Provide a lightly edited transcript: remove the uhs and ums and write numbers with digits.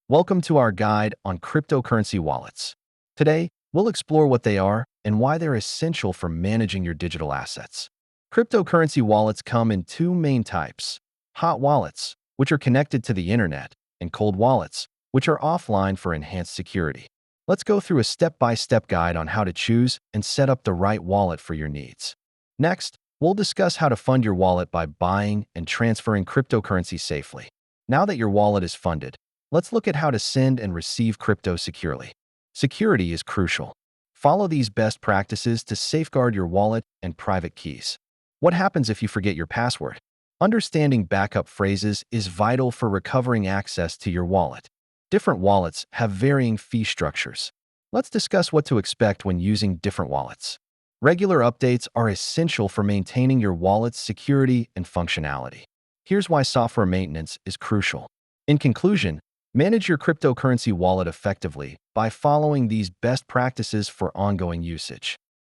Welcome to our guide on cryptocurrency wallets. Today, we'll explore what they are and why they're essential for managing your digital assets. Cryptocurrency wallets come in two main types: hot wallets, which are connected to the internet, and cold wallets, which are offline for enhanced security. Let's go through a step-by-step guide on how to choose and set up the right wallet for your needs. Next, we'll discuss how to fund your wallet by buying and transferring cryptocurrency safely. Now that your wallet is funded, let's look at how to send and receive crypto securely. Security is crucial. Follow these best practices to safeguard your wallet and private keys. What happens if you forget your password? Understanding backup phrases is vital for recovering access to your wallet. Different wallets have varying fee structures. Let's discuss what to expect when using different wallets. Regular updates are essential for maintaining your wallet's security and functionality. Here's why software maintenance is crucial. In conclusion, manage your cryptocurrency wallet effectively by following these best practices for ongoing usage.